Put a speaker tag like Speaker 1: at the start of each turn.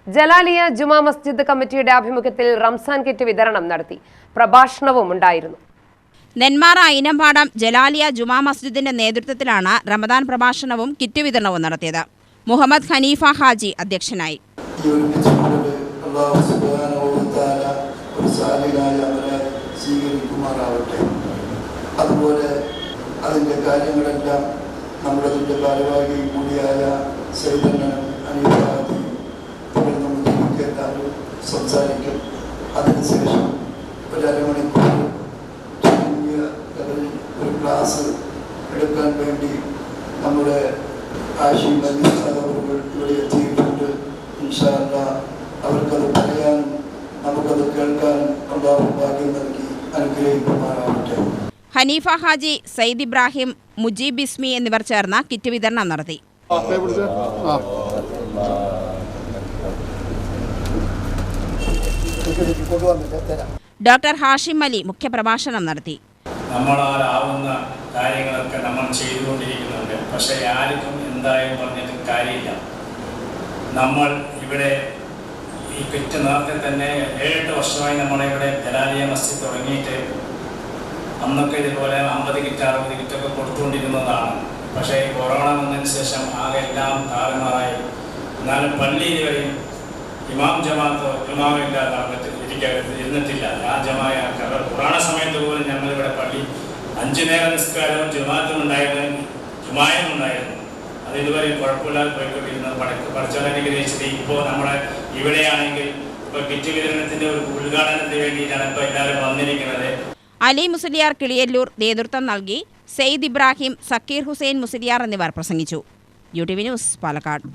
Speaker 1: ജലാലിയ ജുമാ മസ്ജിദ് കമ്മിറ്റിയുടെ ആഭിമുഖ്യത്തിൽ റംസാൻ കിറ്റ് വിതരണം നടത്തി. പ്രഭാഷണവും ഉണ്ടായിരുന്നു.
Speaker 2: നെന്മാറ ഐനമ്പാടം ജലാലിയ ജുമാ മസ്ജിദിന്റെ നേതൃത്വത്തിലാണ് റമദാൻ പ്രഭാഷണവും കിറ്റ് വിതരണവും നടത്തിയത്. മുഹമ്മദ് ഹനീഫ ഹാജി അധ്യക്ഷനായി.
Speaker 3: അതുപോലെ അതിൻ്റെ കാര്യങ്ങളെല്ലാം നമ്മുടെ ഭാരവാഹി കൂടിയായ സംസാരിക്കും. അതിനുശേഷം ഒരു അരമണിക്കൂർ ചെറിയ ലെവലിൽ ഒരു ക്ലാസ് എടുക്കാൻ വേണ്ടി നമ്മുടെ ആശി മദീസാദവറുകൾ ഇവിടെ എത്തിയിട്ടുണ്ട്. ഇൻഷാ അല്ലാഹ് അവർക്കത് പറയാനും നമുക്കത് കേൾക്കാനും അല്ലാഹു ഭാഗ്യം നൽകി അനുഗ്രഹിക്കുമാറാവട്ടെ.
Speaker 2: ഹനീഫ ഹാജി, സയ്യിദ് ഇബ്രാഹിം, മുജീബ് ബിസ്മി എന്നിവർ ചേർന്ന് കിറ്റ് വിതരണം നടത്തി. ഡോക്ടർ ഹാഷിം അലി മുഖ്യപ്രഭാഷണം നടത്തി.
Speaker 4: നമ്മളാലാവുന്ന കാര്യങ്ങളൊക്കെ നമ്മൾ ചെയ്തുകൊണ്ടിരിക്കുന്നുണ്ട്. പക്ഷേ ആർക്കും എന്തായാലും പറഞ്ഞിട്ട് കാര്യമില്ല. നമ്മൾ ഇവിടെ ഈ കിറ്റ് നേരത്തെ തന്നെ 7-8 വർഷമായി നമ്മളിവിടെ ജലാലിയ മസ്ജിദ് തുടങ്ങിയിട്ട് അന്നൊക്കെ ഇതുപോലെ 50 കിറ്റ് 60 കിറ്റൊക്കെ കൊടുത്തുകൊണ്ടിരുന്നതാണ്. പക്ഷേ കൊറോണ വന്നതിന് ശേഷം ആകെ എല്ലാം താറുമാറായി. എന്നാലും പള്ളിയിൽ വരെയും ഇമാം ജമാഅത്തോ ഇമാമില്ലാതെ ഇരുന്നിട്ടില്ല. ആ ജമായ പുരാണ സമയത്ത് പോലും ഞങ്ങളിവിടെ പള്ളി 5 നേര നിസ്കാരവും ജമാഅത്തും ഉണ്ടായിരുന്നു, ജുമായും ഉണ്ടായിരുന്നു. അത് ഇതുവരെ കുഴപ്പമില്ലാതെ പോയിക്കൊണ്ടിരുന്നത്. പഠിച്ചവരെ അനുഗ്രഹിച്ചത് ഇപ്പോൾ നമ്മുടെ ഇവിടെയാണെങ്കിൽ ഇപ്പോൾ കിറ്റ് വിതരണത്തിൻ്റെ ഒരു ഉദ്ഘാടനത്തിന് വേണ്ടിയിട്ടാണ് ഇപ്പോൾ എല്ലാവരും വന്നിരിക്കുന്നത്.
Speaker 2: അലി മുസ്ലിയാർ കിളിയല്ലൂർ നേതൃത്വം നൽകി. സയ്യിദ് ഇബ്രാഹിം, സക്കീർ ഹുസൈൻ മുസ്ലിയാർ എന്നിവർ പ്രസംഗിച്ചു. UTV news, Palakkad.